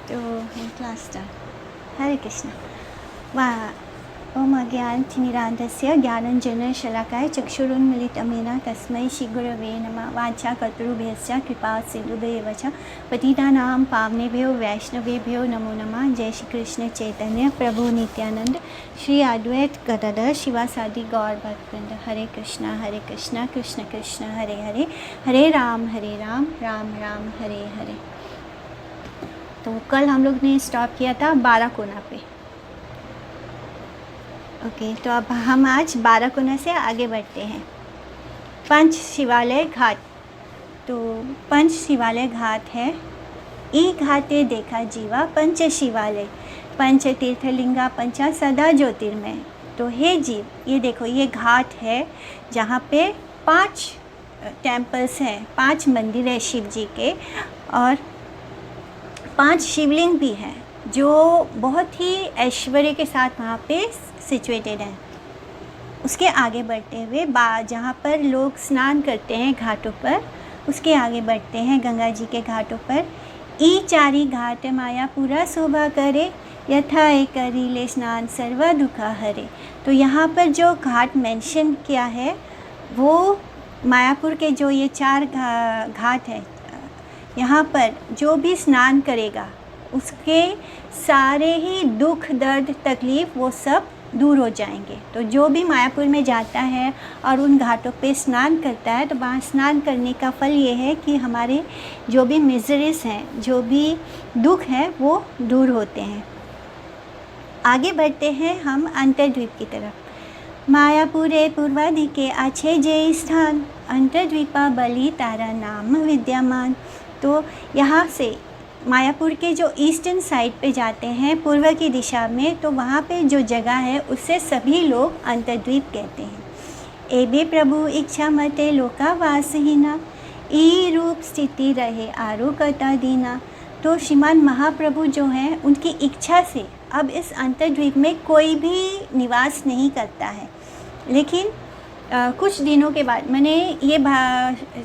तो class start. हरे कृष्ण। ओम अज्ञानतिमिरान्धस्य ज्ञानञ्जनशलाकाय चक्षुरुन्मिलितमेन तस्मै श्रीगुरवे नमः। वाञ्छाकल्पतरुभ्यश्च कृपासिन्धुभ्येव च पतितानां पावनेभ्यो वैष्णवेभ्यो नमो नमः। जय श्री कृष्ण चैतन्य प्रभु नित्यानंद श्री अद्वैत गदाधर शिवासादि गौर भक्तवृंद। हरे कृष्णा कृष्ण कृष्ण हरे हरे, हरे राम राम राम हरे हरे। तो कल हम लोग ने स्टॉप किया था 12 कोना पे। ओके, तो अब हम आज 12 कोना से आगे बढ़ते हैं। पंच शिवालय घाट। तो पंच शिवालय घाट है। ई घाटे देखा जीवा पंच शिवालय, पंच तीर्थलिंगा पंचा सदा ज्योतिर्मय। तो हे जीव, ये देखो, ये घाट है जहाँ पे 5 टेम्पल्स हैं, 5 मंदिर है शिव जी के, और 5 शिवलिंग भी हैं जो बहुत ही ऐश्वर्य के साथ वहाँ पे सिचुएटेड हैं। उसके आगे बढ़ते हुए जहाँ पर लोग स्नान करते हैं घाटों पर, उसके आगे बढ़ते हैं गंगा जी के घाटों पर। ई चारी घाट माया पूरा शोभा करे, यथा एक करीले स्नान सर्व दुखा हरे। तो यहाँ पर जो घाट मेंशन किया है वो मायापुर के जो ये 4 घाट है, यहाँ पर जो भी स्नान करेगा उसके सारे ही दुख दर्द तकलीफ़ वो सब दूर हो जाएंगे। तो जो भी मायापुर में जाता है और उन घाटों पे स्नान करता है, तो वहाँ स्नान करने का फल ये है कि हमारे जो भी मिजरीज हैं, जो भी दुख है, वो दूर होते हैं। आगे बढ़ते हैं हम अंतर्द्वीप की तरफ। मायापुरे पूर्वाधिके आछे जय स्थान, अंतर्द्वीपा बलि तारा नाम विद्यमान। तो यहाँ से मायापुर के जो ईस्टर्न साइड पे जाते हैं पूर्व की दिशा में, तो वहाँ पे जो जगह है उससे सभी लोग अंतर्द्वीप कहते हैं। एबे प्रभु इच्छा मते लोका वासहीना, ई रूप स्थिति रहे आरुकता दीना। तो श्रीमान महाप्रभु जो हैं उनकी इच्छा से अब इस अंतर्द्वीप में कोई भी निवास नहीं करता है। लेकिन कुछ दिनों के बाद, मैंने ये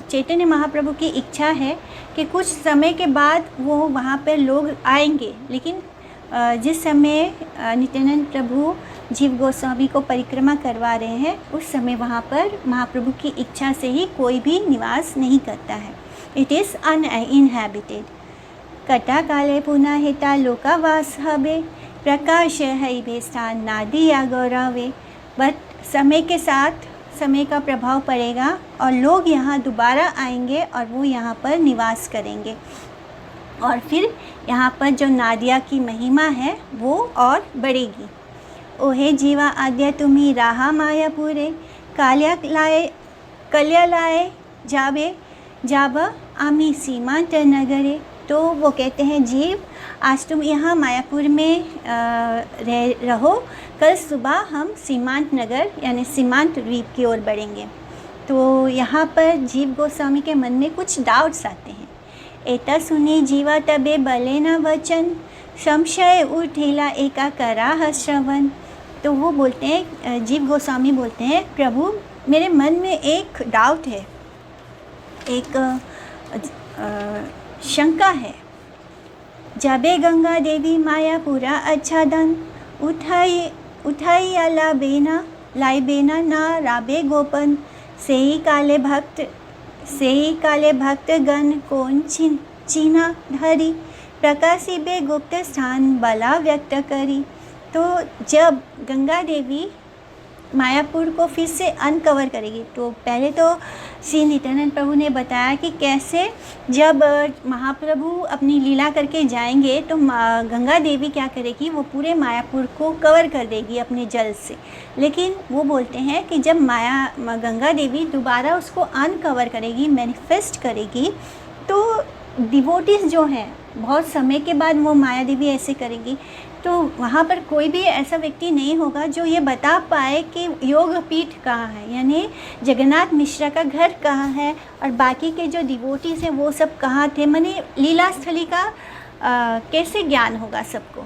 चैतन्य महाप्रभु की इच्छा है कि कुछ समय के बाद वो वहाँ पर लोग आएंगे। लेकिन जिस समय नित्यानंद प्रभु जीव गोस्वामी को परिक्रमा करवा रहे हैं, उस समय वहाँ पर महाप्रभु की इच्छा से ही कोई भी निवास नहीं करता है। It is uninhabited. कटा काले पुनः हेता लोका वास हबे, प्रकाश है स्थान नादी या गौरवे। बट समय के साथ समय का प्रभाव पड़ेगा और लोग यहाँ दोबारा आएंगे और वो यहाँ पर निवास करेंगे, और फिर यहाँ पर जो नादिया की महिमा है वो और बढ़ेगी। ओहे जीवा आद्य तुम्ही राहा मायापुरे, कल्या लाए जाबे जाब आमी सीमांत नगरे। तो वो कहते हैं, जीव आज तुम यहाँ मायापुर में रहो, कल सुबह हम सीमांत नगर यानी सीमांत द्वीप की ओर बढ़ेंगे। तो यहाँ पर जीव गोस्वामी के मन में कुछ डाउट्स आते हैं। एता सुनी जीवा तबे बले न वचन, संशय उठेला एका करा श्रवण। तो वो बोलते हैं, जीव गोस्वामी बोलते हैं, प्रभु मेरे मन में एक डाउट है, एक शंका है। जबे गंगा देवी मायापुरा अच्छादन, उठाई अला बेना लाई बेना ना राबे गोपन, से ही काले भक्त गण कौन चीना धरी, प्रकाशी बे गुप्त स्थान बला व्यक्त करी। तो जब गंगा देवी मायापुर को फिर से अनकवर करेगी, तो पहले तो श्री नित्यानंद प्रभु ने बताया कि कैसे जब महाप्रभु अपनी लीला करके जाएंगे तो गंगा देवी क्या करेगी, वो पूरे मायापुर को कवर कर देगी अपने जल से। लेकिन वो बोलते हैं कि जब गंगा देवी दोबारा उसको अनकवर करेगी, मैनिफेस्ट करेगी, तो डिवोटीज जो हैं, बहुत समय के बाद वो माया देवी ऐसे करेगी, तो वहाँ पर कोई भी ऐसा व्यक्ति नहीं होगा जो ये बता पाए कि योग पीठ कहाँ है, यानी जगन्नाथ मिश्रा का घर कहाँ है और बाकी के जो डिवोटीज हैं वो सब कहाँ थे। माने लीला स्थली का कैसे ज्ञान होगा सबको।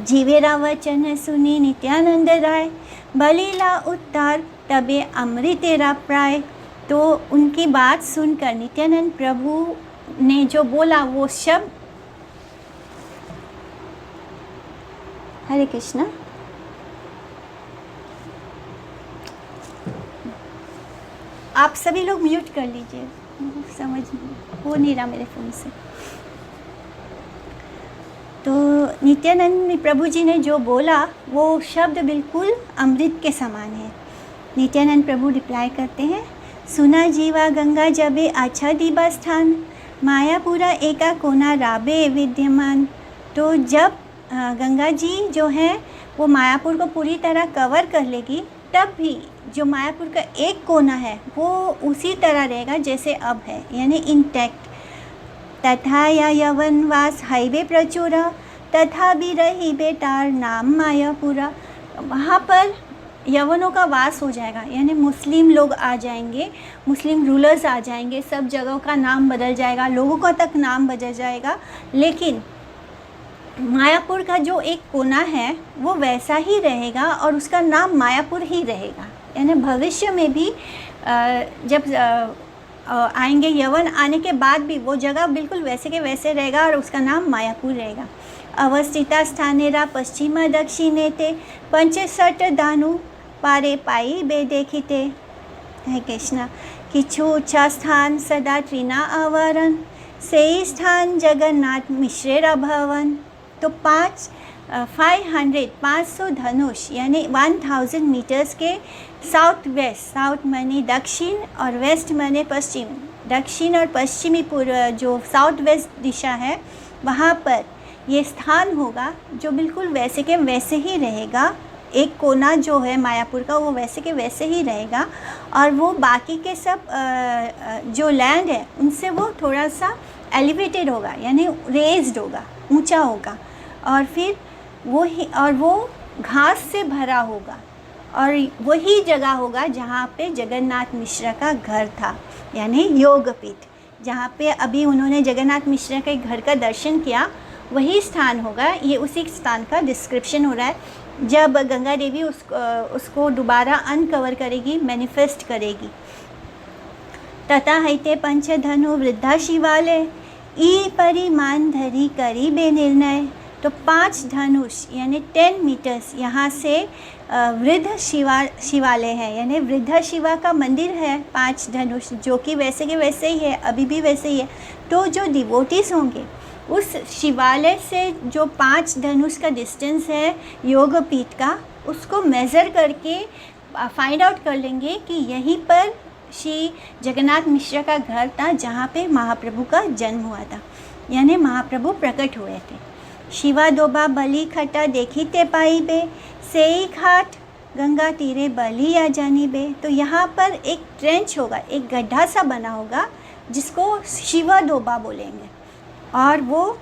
जीवेरा वचन सुनी नित्यानंद राय, बलीला उत्तार तबे अमृतेरा प्राय। तो उनकी बात सुनकर नित्यानंद प्रभु ने जो बोला वो शब्द हरे कृष्णा। आप सभी लोग म्यूट कर लीजिए, समझ हो नहीं रहा मेरे फ़ोन से। तो नित्यानंद प्रभु जी ने जो बोला वो शब्द बिल्कुल अमृत के समान है। नित्यानंद प्रभु रिप्लाई करते हैं, सुना जीवा गंगा जबे अच्छा दीबा स्थान, मायापुरा एका कोना राबे विद्यमान। तो जब गंगा जी जो है वो मायापुर को पूरी तरह कवर कर लेगी, तब भी जो मायापुर का एक कोना है वो उसी तरह रहेगा जैसे अब है, यानी इंटैक्ट। तथा या यवनवास हाईवे प्रचुरा, तथा भी रही बेटार नाम मायापुरा। वहाँ पर यवनों का वास हो जाएगा, यानी मुस्लिम लोग आ जाएंगे, मुस्लिम रूलर्स आ जाएंगे, सब जगहों का नाम बदल जाएगा, लोगों का तक नाम बदल जाएगा, लेकिन मायापुर का जो एक कोना है वो वैसा ही रहेगा और उसका नाम मायापुर ही रहेगा। यानी भविष्य में भी जब आएंगे यवन, आने के बाद भी वो जगह बिल्कुल वैसे के वैसे रहेगा और उसका नाम मायापुर रहेगा। अवस्थिता स्थानेरा पश्चिम दक्षिणे ते, 65 दानु पारे पाई बे देखिते। है कृष्णा। किछु ऊँचा स्थान सदा त्रिना आवरण, से स्थान जगन्नाथ मिश्रेर भवन। तो 500 धनुष यानी 1000 मीटर्स के साउथ वेस्ट, साउथ माने दक्षिण और वेस्ट माने पश्चिम, दक्षिण और पश्चिमी पूर्व जो साउथ वेस्ट दिशा है वहाँ पर ये स्थान होगा जो बिल्कुल वैसे के वैसे ही रहेगा। एक कोना जो है मायापुर का वो वैसे के वैसे ही रहेगा और वो बाकी के सब जो लैंड है उनसे वो थोड़ा सा एलिवेटेड होगा, यानी रेज्ड होगा, ऊंचा होगा, और फिर वो घास से भरा होगा और वही जगह होगा जहाँ पे जगन्नाथ मिश्रा का घर था, यानी योगपीठ। जहाँ पे अभी उन्होंने जगन्नाथ मिश्रा के घर का दर्शन किया वही स्थान होगा। ये उसी स्थान का डिस्क्रिप्शन हो रहा है जब गंगा देवी उसको दोबारा अनकवर करेगी, मैनिफेस्ट करेगी। तथा हैते पंचधनु वृद्धा शिवालय, ई परिमाण धरी करी बे निर्णय। तो 5 धनुष यानी 10 मीटर्स यहाँ से वृद्ध शिवालय है, यानी वृद्धा शिवा का मंदिर है। 5 धनुष जो कि वैसे के वैसे ही है, अभी भी वैसे ही है। तो जो डिवोटीज होंगे उस शिवालय से जो 5 धनुष का डिस्टेंस है योगपीठ का, उसको मेज़र करके फाइंड आउट कर लेंगे कि यहीं पर श्री जगन्नाथ मिश्रा का घर था जहाँ पे महाप्रभु का जन्म हुआ था, यानी महाप्रभु प्रकट हुए थे। शिवा दोबा बलि खटा देखी ते पाई बे, सेई घाट गंगा तीरे बलि या जानी बे। तो यहाँ पर एक ट्रेंच होगा, एक गड्ढा सा बना होगा जिसको शिवा दोबा बोलेंगे, और वो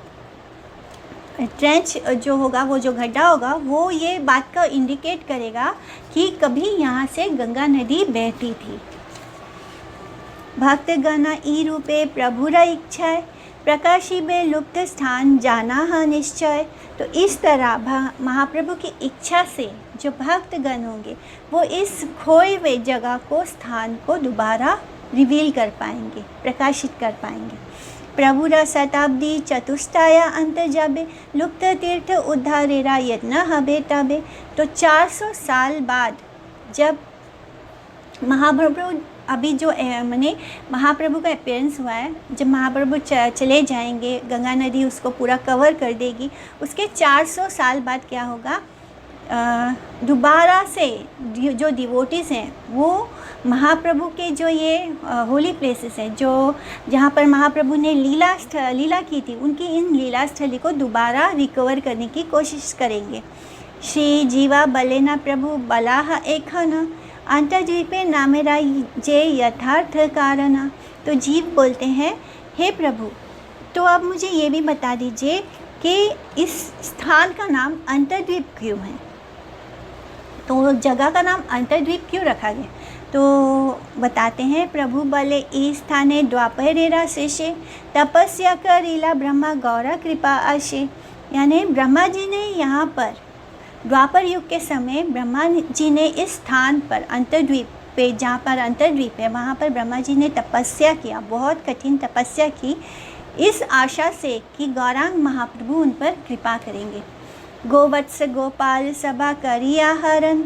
ट्रेंच जो होगा, वो जो गड्ढा होगा, वो ये बात का इंडिकेट करेगा कि कभी यहाँ से गंगा नदी बहती थी। भक्त गणा ई रूपे प्रभुरा इच्छा, प्रकाशी बे लुप्त स्थान जाना है निश्चय। तो इस तरह महाप्रभु की इच्छा से जो भक्तगण होंगे वो इस खोए हुए जगह को, स्थान को दोबारा रिवील कर पाएंगे, प्रकाशित कर पाएंगे। प्रभुरा शताब्दी चतुष्टाया अंत जाबे, लुप्त तीर्थ उद्धारेरा यत्न हबे तबे। तो 400 साल बाद जब महाप्रभु अभी जो मैंने महाप्रभु का अपीयरेंस हुआ है, जब महाप्रभु चले जाएंगे, गंगा नदी उसको पूरा कवर कर देगी, उसके 400 साल बाद क्या होगा, दोबारा से जो डिवोटीज़ हैं वो महाप्रभु के जो ये होली प्लेसेस हैं, जो जहाँ पर महाप्रभु ने लीला की थी, उनकी इन लीला स्थली को दोबारा रिकवर करने की कोशिश करेंगे। श्री जीवा बलेना प्रभु बलाह एखना, अंतर्द्वीपे नामेरा जे यथार्थ कारणा। तो जीव बोलते हैं, हे प्रभु, तो अब मुझे ये भी बता दीजिए कि इस स्थान का नाम अंतर्द्वीप क्यों है। तो जगह का नाम अंतर्द्वीप क्यों रखा गया, तो बताते हैं, प्रभु बले ई स्थाने द्वापरेरा शेषे, तपस्या करीला ब्रह्मा गौरा कृपा आशे। यानी ब्रह्मा जी ने यहाँ पर द्वापर युग के समय ब्रह्मा जी ने इस स्थान पर अंतर्द्वीप पे, जहाँ पर अंतर्द्वीप है, वहाँ पर ब्रह्मा जी ने तपस्या किया, बहुत कठिन तपस्या की, इस आशा से कि गौरांग महाप्रभु उन पर कृपा करेंगे। गोवत्स गोपाल सभा करिया हरन,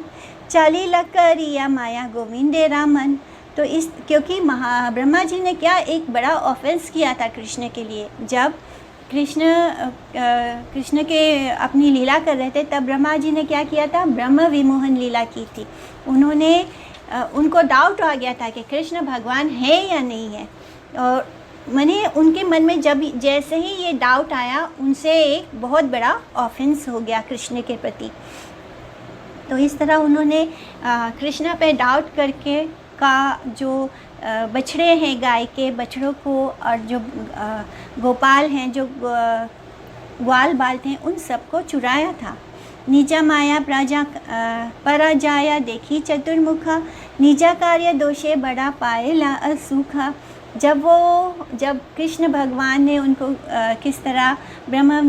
चाली करिया माया गोविंदे रामन। तो इस क्योंकि ब्रह्मा जी ने क्या एक बड़ा ऑफेंस किया था कृष्ण के लिए। जब कृष्ण के अपनी लीला कर रहे थे तब ब्रह्मा जी ने क्या किया था, ब्रह्म विमोहन लीला की थी। उन्होंने उनको डाउट आ गया था कि कृष्ण भगवान है या नहीं है, और मैंने उनके मन में जब जैसे ही ये डाउट आया उनसे एक बहुत बड़ा ऑफेंस हो गया कृष्ण के प्रति। तो इस तरह उन्होंने कृष्ण पे डाउट करके का जो बछड़े हैं, गाय के बछड़ों को, और जो गोपाल हैं, जो ग्वाल बाल थे, उन सबको चुराया था। निजा माया पराजाया देखी चतुर्मुखा, निजा कार्य दोषे बड़ा पाएला असुखा। जब कृष्ण भगवान ने उनको किस तरह ब्रह्म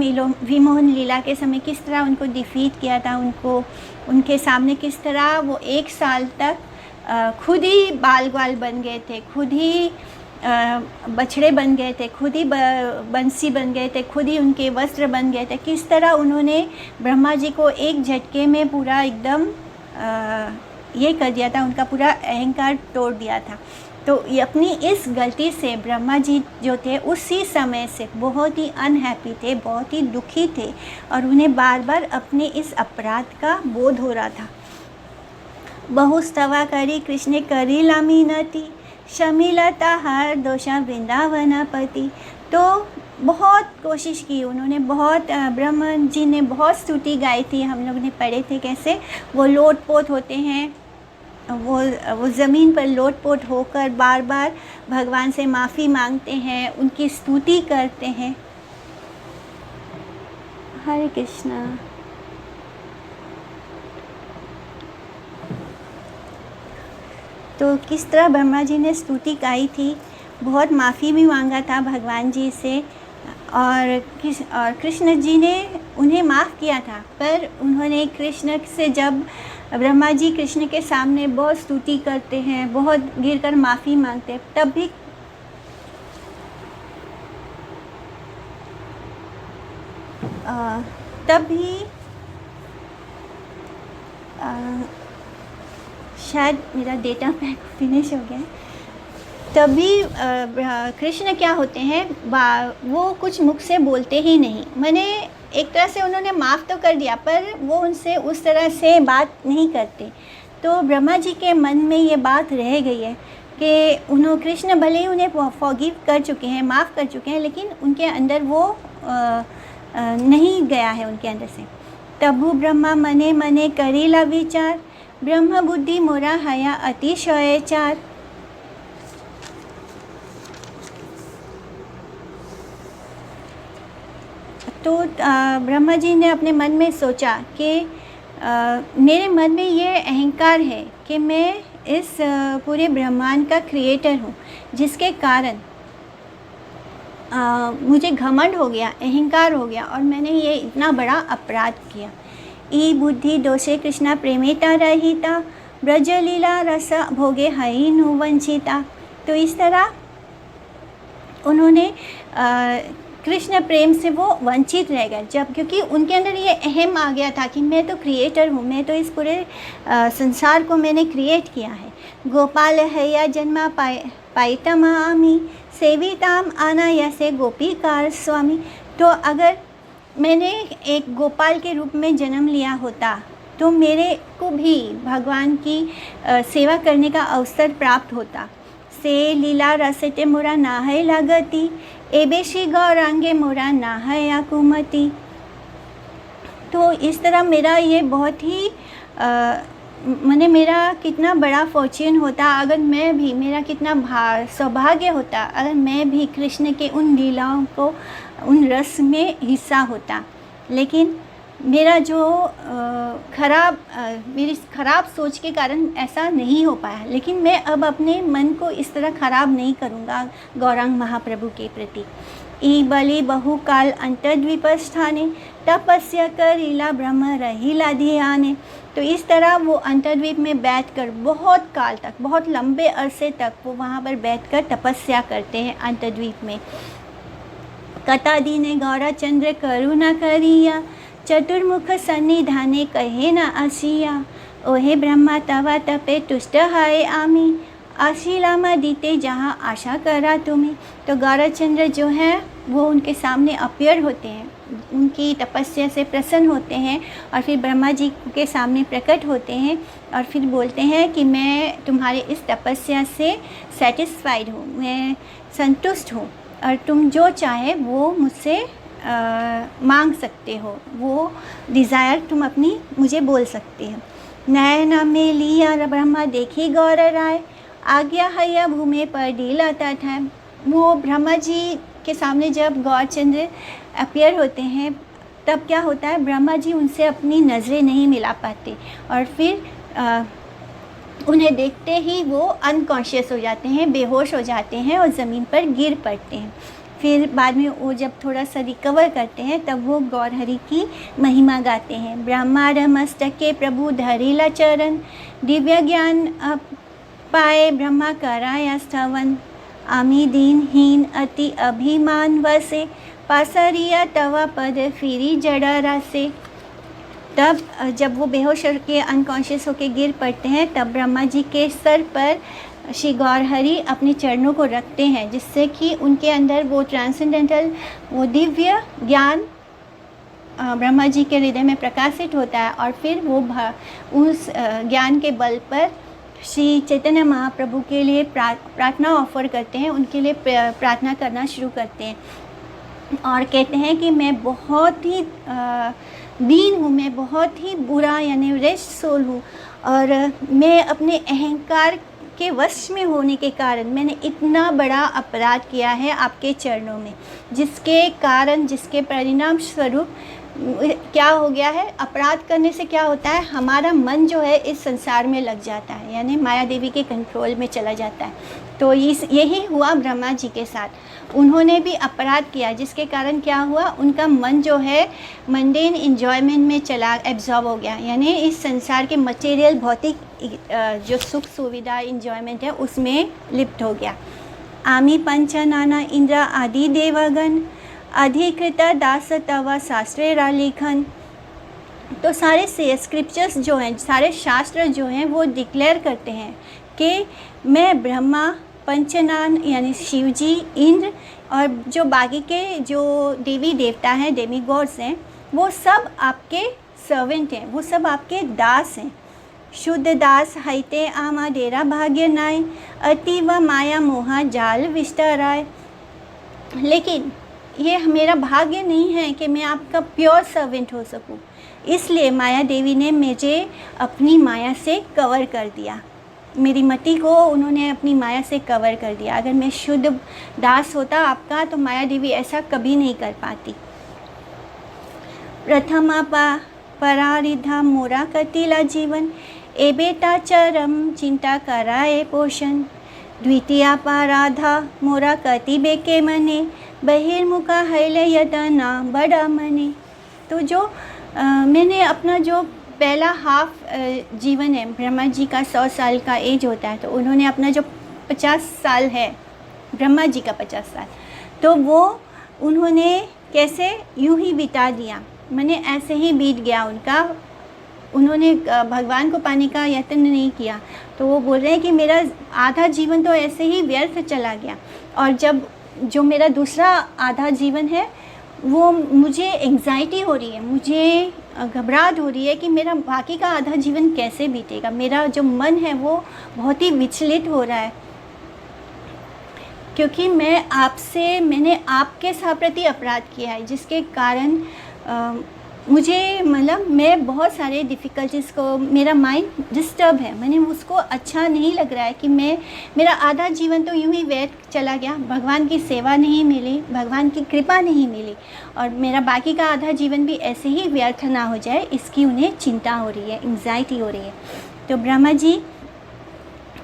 विमोहन लीला के समय किस तरह उनको डिफीट किया था, उनके सामने किस तरह वो 1 साल तक खुद ही बाल ग्वाल बन गए थे, खुद ही बछड़े बन गए थे, खुद ही बंसी बन गए थे, खुद ही उनके वस्त्र बन गए थे, किस तरह उन्होंने ब्रह्मा जी को एक झटके में पूरा एकदम ये कर दिया था, उनका पूरा अहंकार तोड़ दिया था। तो ये अपनी इस गलती से ब्रह्मा जी जो थे उसी समय से बहुत ही अनहैप्पी थे, बहुत ही दुखी थे, और उन्हें बार बार अपने इस अपराध का बोध हो रहा था। बहुस्तवा करी कृष्ण करी लामीनती, शमिलता हर दोषा वृंदावनपति। तो बहुत कोशिश की उन्होंने, बहुत ब्रह्मा जी ने बहुत स्तुति गाई थी। हम लोग ने पढ़े थे कैसे वो लोटपोट होते हैं, वो ज़मीन पर लोटपोट होकर बार बार भगवान से माफ़ी मांगते हैं, उनकी स्तुति करते हैं। हरे कृष्णा। तो किस तरह ब्रह्मा जी ने स्तुति गाई थी, बहुत माफ़ी भी मांगा था भगवान जी से, और कृष्ण जी ने उन्हें माफ़ किया था। पर उन्होंने कृष्ण से, जब ब्रह्मा जी कृष्ण के सामने बहुत स्तुति करते हैं, बहुत गिरकर माफ़ी मांगते हैं, तब भी शायद मेरा डेटा पैक फिनिश हो गया है। तभी कृष्ण क्या होते हैं, वो कुछ मुख से बोलते ही नहीं। मैंने एक तरह से उन्होंने माफ़ तो कर दिया, पर वो उनसे उस तरह से बात नहीं करते। तो ब्रह्मा जी के मन में ये बात रह गई है कि कृष्ण भले ही उन्हें फॉरगिव कर चुके हैं, माफ़ कर चुके हैं, लेकिन उनके अंदर वो नहीं गया है उनके अंदर से। तबु ब्रह्मा मने मने करेला विचार, ब्रह्म बुद्धि मोरा हया अतिशय चार। तो ब्रह्मा जी ने अपने मन में सोचा कि मेरे मन में ये अहंकार है कि मैं इस पूरे ब्रह्मांड का क्रिएटर हूँ, जिसके कारण मुझे घमंड हो गया, अहंकार हो गया, और मैंने ये इतना बड़ा अपराध किया। ई बुद्धि दोषे कृष्णा प्रेमिता रहिता, ब्रज लीला रस भोगे हईनु वंचिता। तो इस तरह उन्होंने कृष्ण प्रेम से वो वंचित रह गए, जब क्योंकि उनके अंदर ये अहम आ गया था कि मैं तो क्रिएटर हूँ, मैं तो इस पूरे संसार को मैंने क्रिएट किया है। गोपाल है या जन्मा पाइतम आमी, सेविताम अनायासे गोपीकार स्वामी। तो अगर मैंने एक गोपाल के रूप में जन्म लिया होता तो मेरे को भी भगवान की सेवा करने का अवसर प्राप्त होता। से लीला रसते मोरा ना है लागती, एबेशी गौरांगे मोरा ना है आकुमती। तो इस तरह मेरा ये बहुत ही मैंने मेरा कितना बड़ा फॉर्च्यून होता अगर मैं भी, मेरा कितना सौभाग्य होता अगर मैं भी कृष्ण के उन लीलाओं को, उन रस में हिस्सा होता। लेकिन मेरा जो मेरी ख़राब सोच के कारण ऐसा नहीं हो पाया। लेकिन मैं अब अपने मन को इस तरह ख़राब नहीं करूँगा गौरांग महाप्रभु के प्रति। ई बलि बहुकाल अंतर्द्वीपस्थाने, तपस्या करीला ब्रह्म रहीला ध्याने। तो इस तरह वो अंतर्द्वीप में बैठकर बहुत काल तक, बहुत लंबे अरसे तक वो वहाँ पर बैठकर तपस्या करते हैं अंतर्द्वीप में। कता दीने गौरा चंद्र करुणा करिया, चतुर्मुख सन्निधाने कहे न आसिया, ओहे ब्रह्मा तवा तपे तुष्ट हाय आमी, आशीलामा दीते जहाँ आशा करा तुम्हें। तो गौरचंद्र जो है वो उनके सामने अपीयर होते हैं, उनकी तपस्या से प्रसन्न होते हैं और फिर ब्रह्मा जी के सामने प्रकट होते हैं और फिर बोलते हैं कि मैं तुम्हारे इस तपस्या से सेटिस्फाइड हूँ, मैं संतुष्ट हूँ और तुम जो चाहे वो मुझसे मांग सकते हो, वो डिज़ायर तुम अपनी मुझे बोल सकते हो। नयना में लिया ब्रह्मा देखी गौर राय, आज्ञा हैया भूमि पर डीलाता था। वो ब्रह्मा जी के सामने जब गौरचंद्र अपीयर होते हैं तब क्या होता है, ब्रह्मा जी उनसे अपनी नज़रें नहीं मिला पाते और फिर उन्हें देखते ही वो अनकॉन्शियस हो जाते हैं, बेहोश हो जाते हैं और ज़मीन पर गिर पड़ते हैं। फिर बाद में वो जब थोड़ा सा रिकवर करते हैं तब वो गौरहरि की महिमा गाते हैं। ब्रह्मांड मस्तक के प्रभु धरिला चरण, दिव्य ज्ञान पाए ब्रह्मा कराया स्तवन, आमी दीनहीन अति अभिमान वसे, पासरिया तवा पद फिरी जड़ा से। तब जब वो बेहोश होकर अनकॉन्शियस होकर गिर पड़ते हैं तब ब्रह्मा जी के सर पर श्री गौरहरि अपने चरणों को रखते हैं, जिससे कि उनके अंदर वो ट्रांसेंडेंटल, वो दिव्य ज्ञान ब्रह्मा जी के हृदय में प्रकाशित होता है और फिर वो उस ज्ञान के बल पर श्री चैतन्य महाप्रभु के लिए प्रार्थना ऑफर करते हैं, उनके लिए प्रार्थना करना शुरू करते हैं और कहते हैं कि मैं बहुत ही दीन हूँ, मैं बहुत ही बुरा यानी रेस्ट सोल हूँ और मैं अपने अहंकार के वश में होने के कारण मैंने इतना बड़ा अपराध किया है आपके चरणों में, जिसके कारण, जिसके परिणाम स्वरूप क्या हो गया है, अपराध करने से क्या होता है, हमारा मन जो है इस संसार में लग जाता है, यानी माया देवी के कंट्रोल में चला जाता है। तो यही हुआ ब्रह्मा जी के साथ। उन्होंने भी अपराध किया, जिसके कारण क्या हुआ, उनका मन जो है मंडेन इन्जॉयमेंट में चला, एब्जॉर्ब हो गया, यानी इस संसार के मटेरियल भौतिक जो सुख सुविधा इन्जॉयमेंट है उसमें लिप्त हो गया। आमी पंच नाना इंद्र आदि देवगण, अधिकृता दास तवा शास्त्रेरा लेखन। तो सारे स्क्रिप्चर्स जो हैं, सारे शास्त्र जो हैं वो डिक्लेयर करते हैं कि मैं ब्रह्मा, पंचनान यानी शिवजी, इंद्र और जो बाकी के जो देवी देवता हैं, देवी गॉड्स हैं, वो सब आपके सर्वेंट हैं, वो सब आपके दास हैं। शुद्ध दास हैते आमा डेरा भाग्य नाय, अतीव माया मोहा जाल विस्ताराय। लेकिन ये मेरा भाग्य नहीं है कि मैं आपका प्योर सर्वेंट हो सकूं, इसलिए माया देवी ने मुझे अपनी माया से कवर कर दिया, मेरी मति को उन्होंने अपनी माया से कवर कर दिया। अगर मैं शुद्ध दास होता आपका तो माया देवी ऐसा कभी नहीं कर पाती। प्रथमा परारिधा मोरा कतिला जीवन, ए बेटा चरम चिंता कराए पोषण। द्वितीया पाराधा मोरा कति बेके मने, बहिर्मुखा हैले यतना बड़ा मने। तो जो मैंने अपना जो पहला हाफ जीवन है, ब्रह्मा जी का 100 साल का एज होता है, तो उन्होंने अपना जो 50 साल है, ब्रह्मा जी का 50 साल, तो वो उन्होंने कैसे यूं ही बिता दिया, मैंने ऐसे ही बीत गया उनका। उन्होंने भगवान को पाने का यत्न नहीं किया। तो वो बोल रहे हैं कि मेरा आधा जीवन तो ऐसे ही व्यर्थ चला गया, और जब जो मेरा दूसरा आधा जीवन है वो मुझे एंग्जाइटी हो रही है, मुझे घबराहट हो रही है कि मेरा बाकी का आधा जीवन कैसे बीतेगा। मेरा जो मन है वो बहुत ही विचलित हो रहा है, क्योंकि मैंने आपके प्रति अपराध किया है, जिसके कारण मुझे मतलब मैं बहुत सारे डिफ़िकल्टीज़ को, मेरा माइंड डिस्टर्ब है, मैंने उसको अच्छा नहीं लग रहा है कि मेरा आधा जीवन तो यूं ही व्यर्थ चला गया, भगवान की सेवा नहीं मिली, भगवान की कृपा नहीं मिली, और मेरा बाकी का आधा जीवन भी ऐसे ही व्यर्थ ना हो जाए, इसकी उन्हें चिंता हो रही है, एंग्जाइटी हो रही है। तो ब्रह्मा जी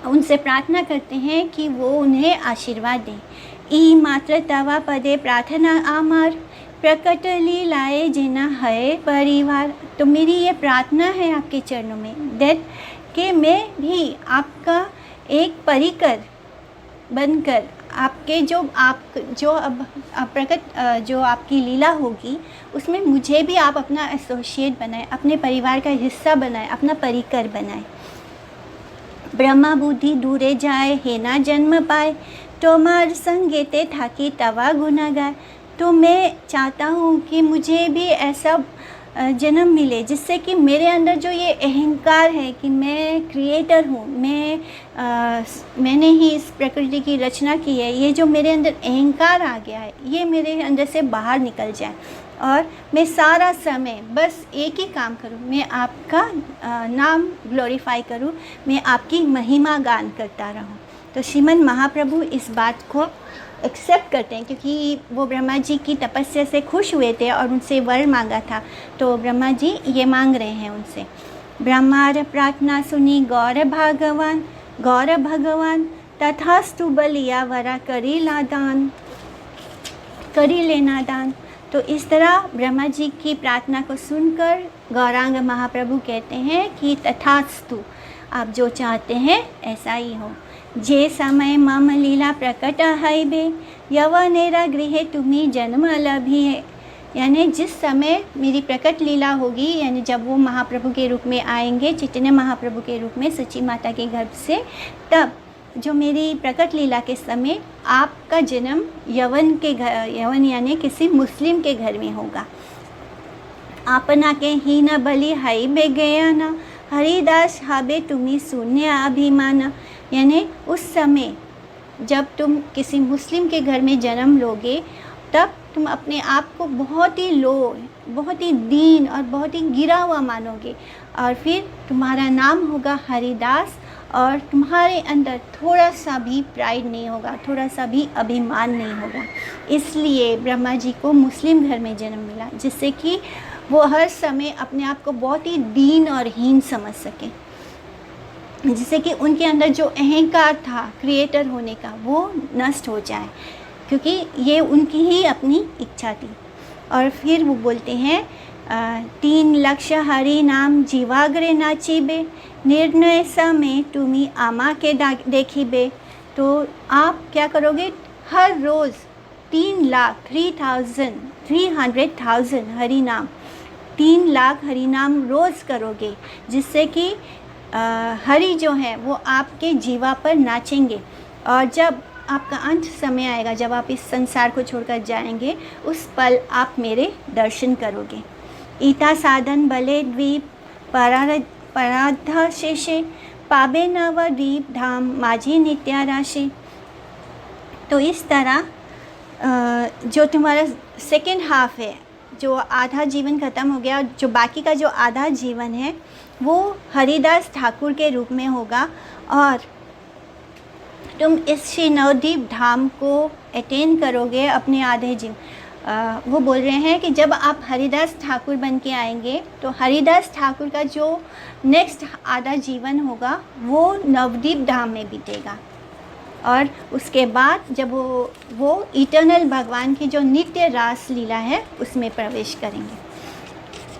उनसे प्रार्थना करते हैं कि वो उन्हें आशीर्वाद दें। ई मात्र तवा पदे प्रार्थना आमार, प्रकट लीलाए जिना है परिवार। तो मेरी ये प्रार्थना है आपके चरणों में दैट कि मैं भी आपका एक परिकर बनकर आपके जो अब प्रकट जो आपकी लीला होगी उसमें मुझे भी आप अपना एसोसिएट बनाएं, अपने परिवार का हिस्सा बनाएं, अपना परिकर बनाएं। ब्रह्मा बुद्धि दूरे जाए, हे ना जन्म पाए, तोमार संगेते थाकी तवा गुना गाए। तो मैं चाहता हूँ कि मुझे भी ऐसा जन्म मिले जिससे कि मेरे अंदर जो ये अहंकार है कि मैं क्रिएटर हूँ, मैंने ही इस प्रकृति की रचना की है, ये जो मेरे अंदर अहंकार आ गया है ये मेरे अंदर से बाहर निकल जाए और मैं सारा समय बस एक ही काम करूँ, मैं आपका नाम ग्लोरीफाई करूँ, मैं आपकी महिमा गान करता रहूँ। तो श्रीमन महाप्रभु इस बात को एक्सेप्ट करते हैं क्योंकि वो ब्रह्मा जी की तपस्या से खुश हुए थे और उनसे वर मांगा था। तो ब्रह्मा जी ये मांग रहे हैं उनसे। ब्रह्मार प्रार्थना सुनी गौर भगवान तथास्तु बलिया वरा करी लेना दान। तो इस तरह ब्रह्मा जी की प्रार्थना को सुनकर गौरांग महाप्रभु कहते हैं कि तथास्तु, आप जो चाहते हैं ऐसा ही हो। जे समय मम लीला प्रकट हईबे, यवनेरा गृहे तुम्ही जन्म लभिए। यानी जिस समय मेरी प्रकट लीला होगी, यानी जब वो महाप्रभु के रूप में आएंगे, चैतन्य महाप्रभु के रूप में सची माता के गर्भ से, तब जो मेरी प्रकट लीला के समय आपका जन्म यवन यानी किसी मुस्लिम के घर में होगा। आपना के ही न बलि हई बे गया न, हरिदास हाबे तुम्ही शून्य अभिमान। यानी उस समय जब तुम किसी मुस्लिम के घर में जन्म लोगे तब तुम अपने आप को बहुत ही लो, बहुत ही दीन और बहुत ही गिरा हुआ मानोगे और फिर तुम्हारा नाम होगा हरिदास और तुम्हारे अंदर थोड़ा सा भी प्राइड नहीं होगा, थोड़ा सा भी अभिमान नहीं होगा। इसलिए ब्रह्मा जी को मुस्लिम घर में जन्म मिला जिससे कि वो हर समय अपने आप को बहुत ही दीन और हीन समझ सके, जिससे कि उनके अंदर जो अहंकार था क्रिएटर होने का वो नष्ट हो जाए, क्योंकि ये उनकी ही अपनी इच्छा थी। और फिर वो बोलते हैं 3 लक्ष हरि नाम जीवाग्रे नाचिबे, निर्णय समय तुम्ही आमा के देखिबे। तो आप क्या करोगे, हर रोज़ 300,000 हरि नाम, 3 लाख हरि नाम रोज़ करोगे, जिससे कि हरि जो है वो आपके जीवा पर नाचेंगे। और जब आपका अंत समय आएगा, जब आप इस संसार को छोड़कर जाएंगे, उस पल आप मेरे दर्शन करोगे। ईता साधन बले द्वीप पराधा शेषे, पाबे नव दीप धाम माझी नित्या राशि। तो इस तरह जो तुम्हारा सेकेंड हाफ है, जो आधा जीवन ख़त्म हो गया, जो बाकी का जो आधा जीवन है वो हरिदास ठाकुर के रूप में होगा और तुम इस श्री नवदीप धाम को अटेन करोगे अपने आधे जीवन। वो बोल रहे हैं कि जब आप हरिदास ठाकुर बन के आएंगे तो हरिदास ठाकुर का जो नेक्स्ट आधा जीवन होगा वो नवदीप धाम में बीतेगा और उसके बाद जब वो इटर्नल भगवान की जो नित्य रास लीला है उसमें प्रवेश करेंगे।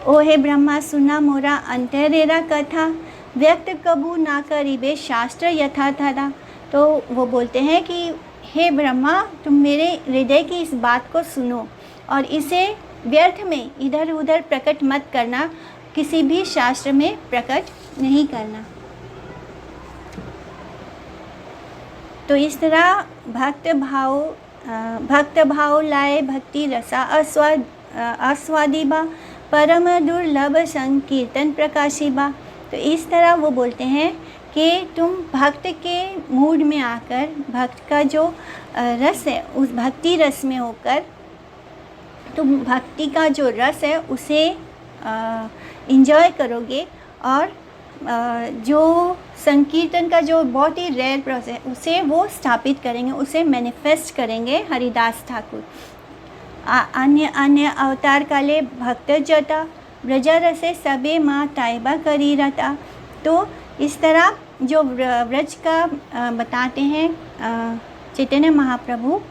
ओ हे ब्रह्मा सुना मोरा अंतरेरा कथा, व्यक्त कबू ना करीबे शास्त्र यथा था। तो वो बोलते हैं कि हे ब्रह्मा, तुम मेरे हृदय की इस बात को सुनो और इसे व्यर्थ में इधर उधर प्रकट मत करना, किसी भी शास्त्र में प्रकट नहीं करना। तो इस तरह भक्त भाव लाए भक्ति रसा आस्वादीबा, परम दुर्लभ संकीर्तन प्रकाशिबा। तो इस तरह वो बोलते हैं कि तुम भक्त के मूड में आकर, भक्त का जो रस है उस भक्ति रस में होकर तुम भक्ति का जो रस है उसे इंजॉय करोगे और जो संकीर्तन का जो बहुत ही रेयर प्रोसेस है उसे वो स्थापित करेंगे, उसे मैनिफेस्ट करेंगे हरिदास ठाकुर। अन्य अन्य अवतार काले भक्त जता, ब्रजा रसे सबे माँ ताइबा करी रता। तो इस तरह जो व्रज का बताते हैं चैतन्य महाप्रभु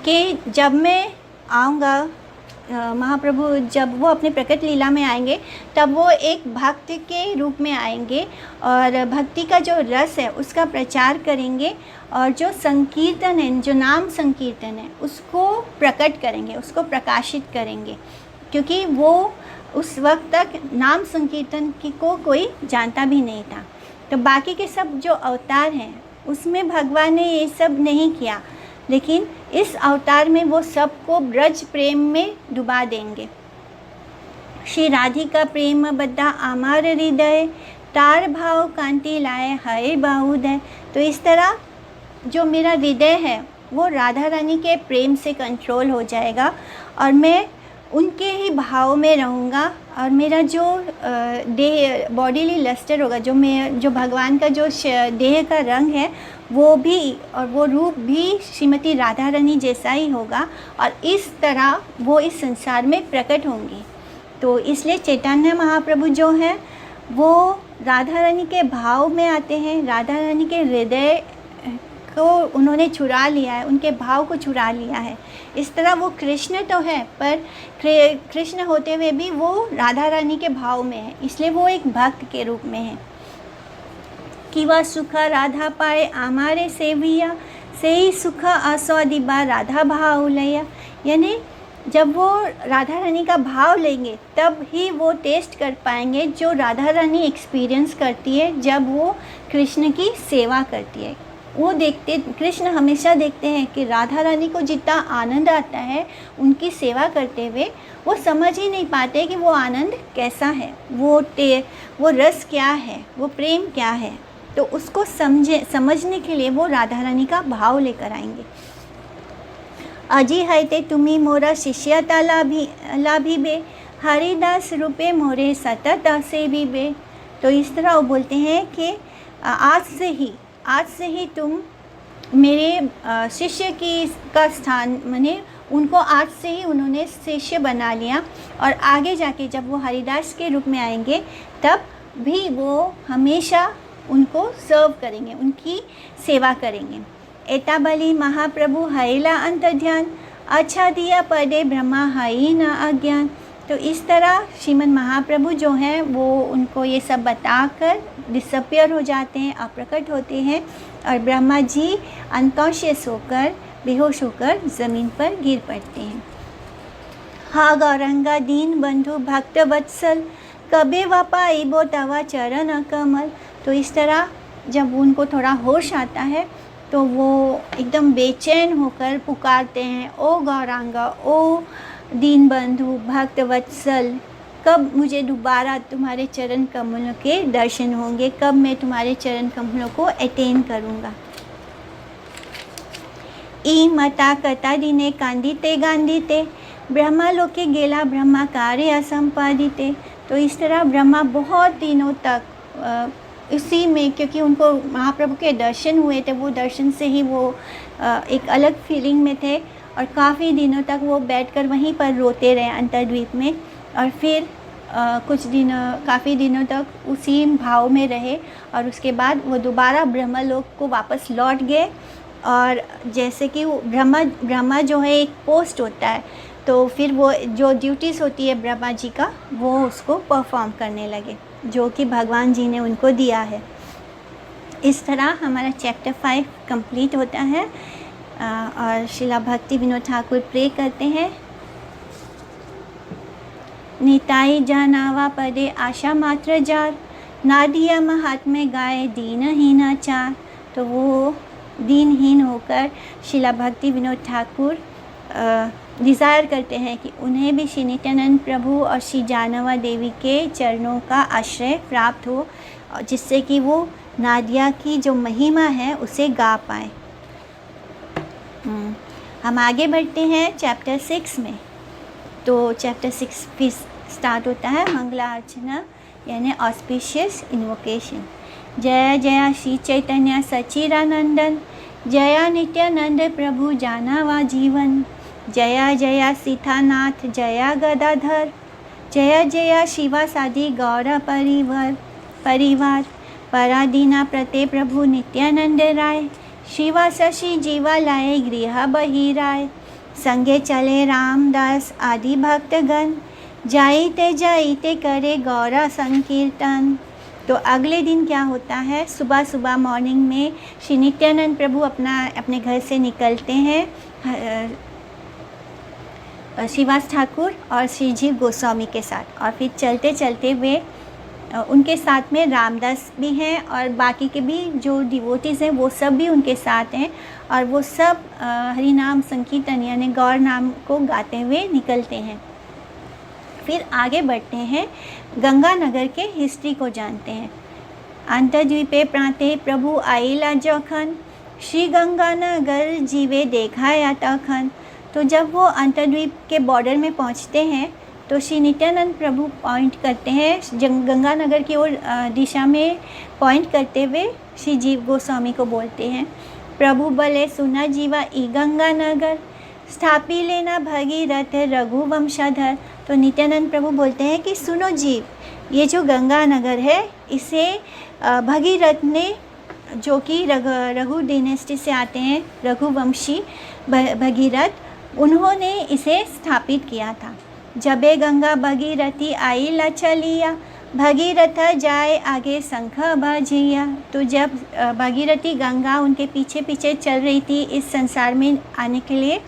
कि जब मैं आऊँगा महाप्रभु जब वो अपने प्रकट लीला में आएंगे तब वो एक भक्त के रूप में आएंगे और भक्ति का जो रस है उसका प्रचार करेंगे और जो संकीर्तन है, जो नाम संकीर्तन है, उसको प्रकट करेंगे, उसको प्रकाशित करेंगे, क्योंकि वो उस वक्त तक नाम संकीर्तन को कोई जानता भी नहीं था। तो बाकी के सब जो अवतार हैं उसमें भगवान ने ये सब नहीं किया, लेकिन इस अवतार में वो सबको ब्रज प्रेम में डुबा देंगे। श्री राधिका प्रेम बद्धा आमार हृदय, तार भाव कांति लाए हरे बाहुदय। तो इस तरह जो मेरा हृदय है वो राधा रानी के प्रेम से कंट्रोल हो जाएगा और मैं उनके ही भाव में रहूँगा और मेरा जो देह बॉडीली लस्टर होगा, जो भगवान का जो देह का रंग है वो भी और वो रूप भी श्रीमती राधा रानी जैसा ही होगा और इस तरह वो इस संसार में प्रकट होंगी। तो इसलिए चैतन्य महाप्रभु जो हैं वो राधा रानी के भाव में आते हैं, राधा रानी के हृदय को उन्होंने चुरा लिया है, उनके भाव को चुरा लिया है। इस तरह वो कृष्ण तो है पर कृष्ण होते हुए भी वो राधा रानी के भाव में है, इसलिए वो एक भक्त के रूप में है। किवा सुख राधा पाए आमारे सेविया, से ही सुख आस्वादिबा राधा भाव लया। यानी जब वो राधा रानी का भाव लेंगे तब ही वो टेस्ट कर पाएंगे जो राधा रानी एक्सपीरियंस करती है जब वो कृष्ण की सेवा करती है। वो देखते, कृष्ण हमेशा देखते हैं कि राधा रानी को जितना आनंद आता है उनकी सेवा करते हुए, वो समझ ही नहीं पाते कि वो आनंद कैसा है, वो रस क्या है, वो प्रेम क्या है। तो उसको समझने के लिए वो राधा रानी का भाव लेकर आएंगे। अजी है ते तुम्ही मोरा शिष्यता लाभी बे, हरिदास रूपे मोरे सतत से भी बे। तो इस तरह वो बोलते हैं कि आज से ही तुम मेरे शिष्य का स्थान, माने उनको आज से ही उन्होंने शिष्य बना लिया और आगे जाके जब वो हरिदास के रूप में आएंगे तब भी वो हमेशा उनको सर्व करेंगे, उनकी सेवा करेंगे। एता बलि महाप्रभु हईला अंत ध्यान, अच्छा दिया पदे ब्रह्मा हई न अज्ञान। तो इस तरह श्रीमन महाप्रभु जो हैं वो उनको ये सब बताकर डिसअपियर हो जाते हैं, अप्रकट होते हैं और ब्रह्मा जी अनकॉन्शियस होकर, बेहोश होकर ज़मीन पर गिर पड़ते हैं। हा गौरंगा दीन बंधु भक्त वत्सल, कबे वपाई बो तवा चरण कमल। तो इस तरह जब उनको थोड़ा होश आता है तो वो एकदम बेचैन होकर पुकारते हैं, ओ गौरांगा, ओ दीन बंधु भक्त वत्सल, कब मुझे दोबारा तुम्हारे चरण कमलों के दर्शन होंगे, कब मैं तुम्हारे चरण कमलों को अटेन करूँगा। ई मता कथा दिने कांदिते गांधिते, ब्रह्मा लोके गेला ब्रह्मा कार्य असंपादिते। तो इस तरह ब्रह्मा बहुत दिनों तक इसी में, क्योंकि उनको महाप्रभु के दर्शन हुए थे, वो दर्शन से ही वो एक अलग फीलिंग में थे और काफ़ी दिनों तक वो बैठकर वहीं पर रोते रहे अंतर्द्वीप में और फिर काफ़ी दिनों तक उसी भाव में रहे और उसके बाद वो दोबारा ब्रह्मलोक को वापस लौट गए। और जैसे कि वो ब्रह्मा जो है एक पोस्ट होता है, तो फिर वो जो ड्यूटीज़ होती है ब्रह्मा जी का वो उसको परफॉर्म करने लगे जो कि भगवान जी ने उनको दिया है। इस तरह हमारा चैप्टर 5 कंप्लीट होता है और श्रीला भक्ति विनोद ठाकुर प्रे करते हैं। निताई जानावा पदे आशा मात्र जार, नादिया महात्म्य गाए दीनहीन चार। तो वो दीनहीन होकर श्रीला भक्ति विनोद ठाकुर डिज़ायर करते हैं कि उन्हें भी श्री नित्यानंद प्रभु और श्री जानवा देवी के चरणों का आश्रय प्राप्त हो, जिससे कि वो नादिया की जो महिमा है उसे गा पाए। हम आगे बढ़ते हैं चैप्टर 6 में। तो चैप्टर 6 फिर स्टार्ट होता है मंगला अर्चना यानी ऑस्पिशियस इन्वोकेशन। जय जय श्री चैतन्य सच्चिदानंदन, जया नित्यानंद प्रभु जानावा जीवन, जया जया सीतानाथ जया गदाधर, जया जया शिवासादि गौर परिवार, परादीना प्रते प्रभु नित्यानंद राय, शिवा शशि जीवा लाए गृह बहिराय, संगे चले रामदास आदि भक्तगण, जाइते जाइते करे गौरा संकीर्तन। तो अगले दिन क्या होता है, सुबह सुबह मॉर्निंग में श्री नित्यानंद प्रभु अपने घर से निकलते हैं श्रीवास ठाकुर और श्री जीव गोस्वामी के साथ, और फिर चलते चलते वे उनके साथ में रामदास भी हैं और बाकी के भी जो डिवोटीज़ हैं वो सब भी उनके साथ हैं, और वो सब हरि नाम संकीर्तन यानी गौर नाम को गाते हुए निकलते हैं। फिर आगे बढ़ते हैं, गंगानगर के हिस्ट्री को जानते हैं। अंतर्द्वीपे प्रांते प्रभु आइला जखन, श्री गंगानगर जीवे देखाया तखन। तो जब वो अंतर्द्वीप के बॉर्डर में पहुंचते हैं तो श्री नित्यानंद प्रभु पॉइंट करते हैं गंगानगर की ओर दिशा में पॉइंट करते हुए श्री जीव गोस्वामी को बोलते हैं, प्रभु बले सुना जीवा ई गंगानगर, स्थापी लेना भगीरथ रघुवंशधर। तो नित्यानंद प्रभु बोलते हैं कि सुनो जीव, ये जो गंगानगर है इसे भगीरथ ने, जो कि रघु डिनेस्टी से आते हैं, रघुवंशी भगीरथ, उन्होंने इसे स्थापित किया था। जबे गंगा भगीरथी आई ला चलिया, भगीरथ जाए आगे शंख बजिया। तो जब भगीरथी गंगा उनके पीछे पीछे चल रही थी इस संसार में आने के लिए,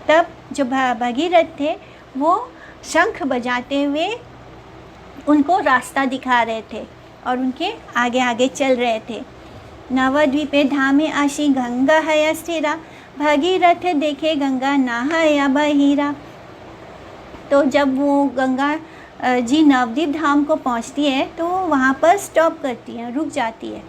तब जो भगीरथ थे वो शंख बजाते हुए उनको रास्ता दिखा रहे थे और उनके आगे आगे चल रहे थे। नवद्वीपे धामे आशी गंगा हया स्थिरा, भगीरथ देखे गंगा नहाया बहिरा। तो जब वो गंगा जी नवद्वीप धाम को पहुंचती है तो वहाँ पर स्टॉप करती है, रुक जाती है।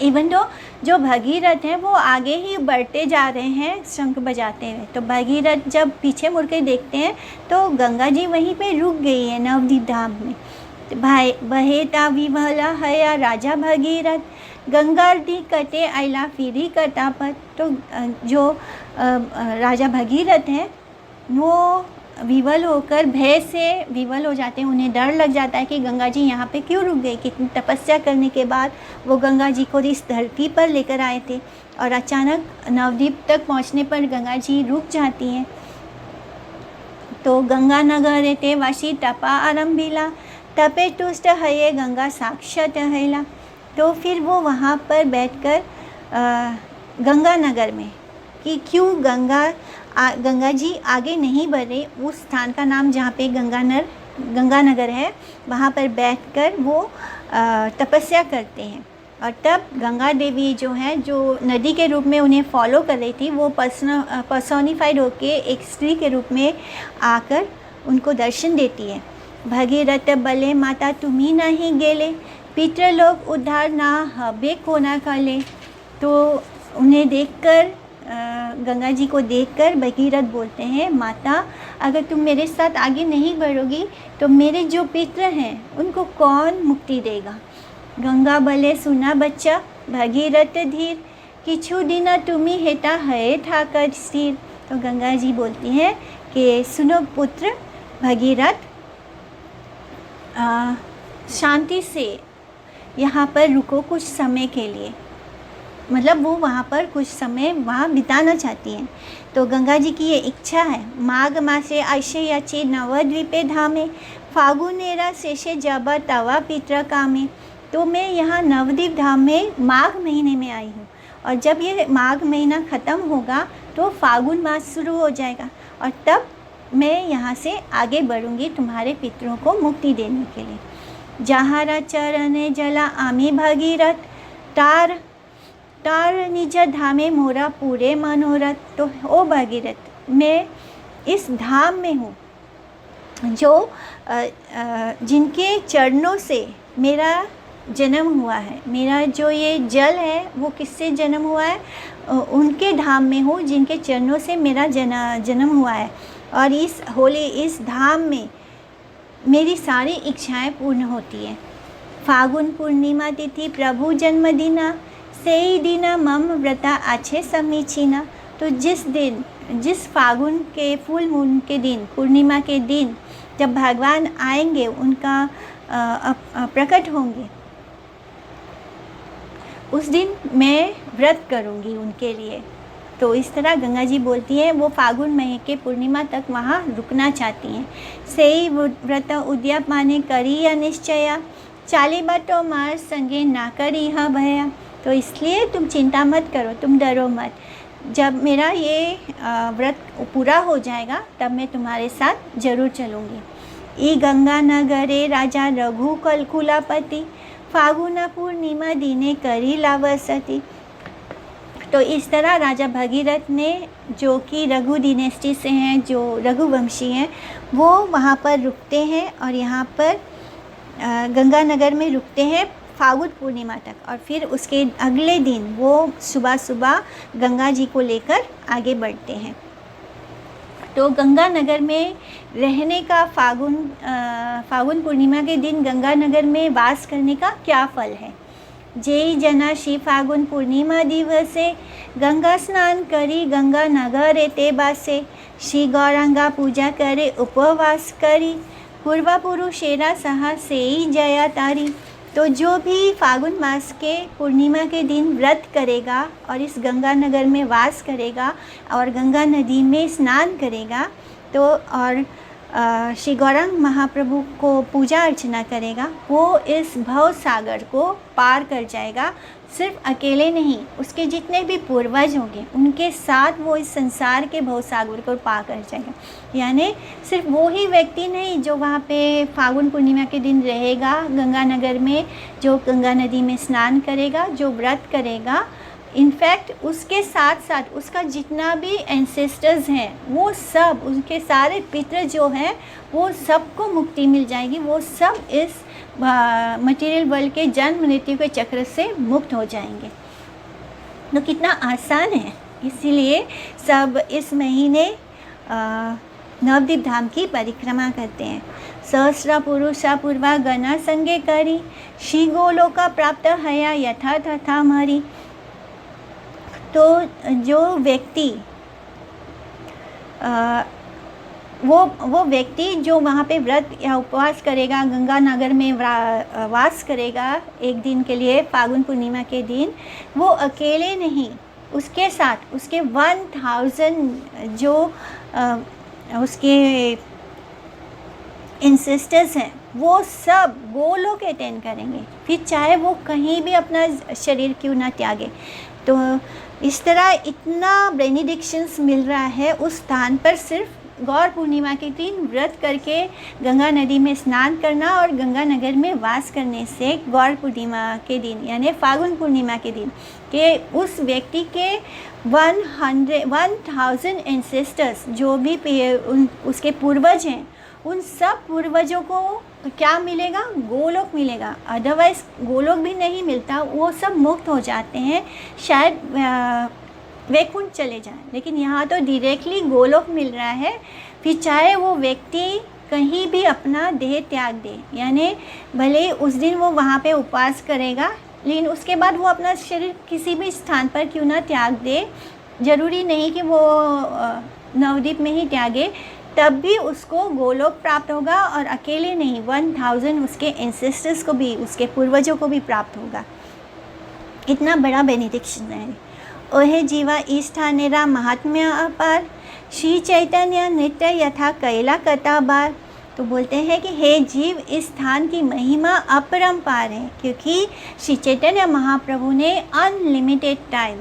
इवन तो जो भगीरथ हैं वो आगे ही बढ़ते जा रहे हैं शंख बजाते हुए। तो भगीरथ जब पीछे मुड़ के देखते हैं तो गंगा जी वहीं पे रुक गई है नवद्वीप धाम में। भाई बहेता विमला हया राजा भगीरथ, गंगारती कटे आइला फिरी कटापत। तो जो राजा भगीरथ हैं वो विवल होकर, भय से विवल हो जाते हैं, उन्हें डर लग जाता है कि गंगा जी यहाँ पे क्यों रुक गई। कितनी तपस्या करने के बाद वो गंगा जी को इस धरती पर लेकर आए थे और अचानक नवद्वीप तक पहुँचने पर गंगा जी रुक जाती हैं। तो गंगानगर ते वासी टपा आरंभिला, तपे तुष्ट हये गंगा साक्षात हैला। तो फिर वो वहाँ पर बैठकर गंगानगर में कि क्यों गंगा जी आगे नहीं बढ़े, उस स्थान का नाम जहाँ पे गंगानगर है वहाँ पर बैठकर वो तपस्या करते हैं। और तब गंगा देवी जो है, जो नदी के रूप में उन्हें फॉलो कर रही थी, वो पर्सोनिफाइड होके एक स्त्री के रूप में आकर उनको दर्शन देती है। भगीरथ बले माता तुम्ही नहीं गेले, पितृलोक उद्धार ना हबे को ना कले। तो उन्हें देखकर, गंगा जी को देखकर भगीरथ बोलते हैं, माता अगर तुम मेरे साथ आगे नहीं बढ़ोगी तो मेरे जो पितृ हैं उनको कौन मुक्ति देगा। गंगा बले सुना बच्चा भगीरथ धीर, किछु दिन तुम्ही हेता है ठाकर स्थिर। तो गंगा जी बोलती हैं कि सुनो पुत्र भगीरथ, शांति से यहाँ पर रुको कुछ समय के लिए, मतलब वो वहाँ पर कुछ समय वहाँ बिताना चाहती हैं। तो गंगा जी की ये इच्छा है। माघ मासे आशे याचे नवद्वीपे धामे, फागुनेरा शेषे जब तवा पितृ कामे। तो मैं यहाँ नवद्वीप धाम में माघ महीने में आई हूँ, और जब ये माघ महीना ख़त्म होगा तो फागुन मास शुरू हो जाएगा, और तब मैं यहाँ से आगे बढ़ूँगी तुम्हारे पितरों को मुक्ति देने के लिए। जहारा चरणे जला आमी भगीरथ, तार निज धामे मोरा पूरे मनोरथ। तो ओ भगीरथ, मैं इस धाम में हूँ जो जिनके चरणों से मेरा जन्म हुआ है। मेरा जो ये जल है वो किससे जन्म हुआ है, उनके धाम में हूँ जिनके चरणों से मेरा जन्म हुआ है। और इस धाम में मेरी सारी इच्छाएं पूर्ण होती हैं। फागुन पूर्णिमा तिथि प्रभु जन्मदिना, सेई दिना मम व्रता आछे समीचीना। तो जिस फागुन के फुल मून के दिन, पूर्णिमा के दिन जब भगवान आएंगे, उनका प्रकट होंगे, उस दिन मैं व्रत करूंगी उनके लिए। तो इस तरह गंगा जी बोलती है वो फागुन महीने के पूर्णिमा तक वहाँ रुकना चाहती हैं। सेई व्रत उद्याप माने करी या निश्चया, चाली बटो मार संगे ना करी हा भया। तो इसलिए तुम चिंता मत करो, तुम डरो मत, जब मेरा ये व्रत पूरा हो जाएगा तब मैं तुम्हारे साथ जरूर चलूँगी। ई गंगा नगरे राजा रघु कुलापति, फागुना पूर्णिमा दीने करी लावसती। तो इस तरह राजा भगीरथ ने, जो कि रघु डिनेस्टी से हैं, जो रघुवंशी हैं, वो वहाँ पर रुकते हैं और यहाँ पर गंगा नगर में रुकते हैं फागुन पूर्णिमा तक। और फिर उसके अगले दिन वो सुबह सुबह गंगा जी को लेकर आगे बढ़ते हैं। तो गंगा नगर में रहने का फागुन पूर्णिमा के दिन गंगा नगर में वास करने का क्या फल है। जय जना श्री फागुन पूर्णिमा दिवसे, गंगा स्नान करी गंगा नगर ते बासे, श्री गौरांगा पूजा करे उपवास करी, पूर्वा पुरुषेरा सहा सेई जया तारी। तो जो भी फागुन मास के पूर्णिमा के दिन व्रत करेगा और इस गंगा नगर में वास करेगा और गंगा नदी में स्नान करेगा, तो और श्री गौरांग महाप्रभु को पूजा अर्चना करेगा, वो इस भव सागर को पार कर जाएगा। सिर्फ अकेले नहीं, उसके जितने भी पूर्वज होंगे उनके साथ वो इस संसार के भव सागर को पार कर जाएगा। यानी सिर्फ वो ही व्यक्ति नहीं जो वहाँ पे फागुन पूर्णिमा के दिन रहेगा गंगा नगर में, जो गंगा नदी में स्नान करेगा, जो व्रत करेगा, इनफैक्ट उसके साथ साथ उसका जितना भी एंसेस्टर्स हैं वो सब, उसके सारे पितृ जो हैं वो सबको मुक्ति मिल जाएगी। वो सब इस मटेरियल वर्ल्ड के जन्म मृत्यु के चक्र से मुक्त हो जाएंगे। तो कितना आसान है। इसीलिए सब इस महीने नवद्वीप धाम की परिक्रमा करते हैं। सहस्र पुरुषा पूर्वा गणा संगे करी, श्री गोलोका प्राप्त हया यथा तथा मरी। तो जो व्यक्ति वो व्यक्ति जो वहाँ पे व्रत या उपवास करेगा, गंगा नगर में वास करेगा एक दिन के लिए फागुन पूर्णिमा के दिन, वो अकेले नहीं, उसके साथ उसके 1000 जो उसके इंसिस्टर्स हैं वो सब गोलोक अटेंड करेंगे, फिर चाहे वो कहीं भी अपना शरीर क्यों ना त्यागे। तो इस तरह इतना बेनिडिक्शंस मिल रहा है उस स्थान पर। सिर्फ गौर पूर्णिमा के दिन व्रत करके गंगा नदी में स्नान करना और गंगा नगर में वास करने से गौर पूर्णिमा के दिन यानी फागुन पूर्णिमा के दिन के उस व्यक्ति के 1000 एंसेस्टर्स जो भी उसके पूर्वज हैं, उन सब पूर्वजों को क्या मिलेगा? गोलोक मिलेगा। अदरवाइज़ गोलोक भी नहीं मिलता, वो सब मुक्त हो जाते हैं, शायद वैकुंठ चले जाएं। लेकिन यहाँ तो डायरेक्टली गोलोक मिल रहा है। फिर चाहे वो व्यक्ति कहीं भी अपना देह त्याग दे, यानी भले उस दिन वो वहाँ पे उपवास करेगा, लेकिन उसके बाद वो अपना शरीर किसी भी स्थान पर क्यों ना त्याग दे, ज़रूरी नहीं कि वो नवद्वीप में ही त्यागे, तब भी उसको गोलोक प्राप्त होगा। और अकेले नहीं, 1000 उसके एंसेस्टर्स को भी, उसके पूर्वजों को भी प्राप्त होगा। इतना बड़ा बेनिडिक्शन है। ओहे जीवा ईष्ठानेरा महात्म्य अपार, श्री चैतन्य नित्य यथा कैला कताबार। तो बोलते हैं कि हे जीव, इस स्थान की महिमा अपरंपार है, क्योंकि श्री चैतन्य महाप्रभु ने अनलिमिटेड टाइम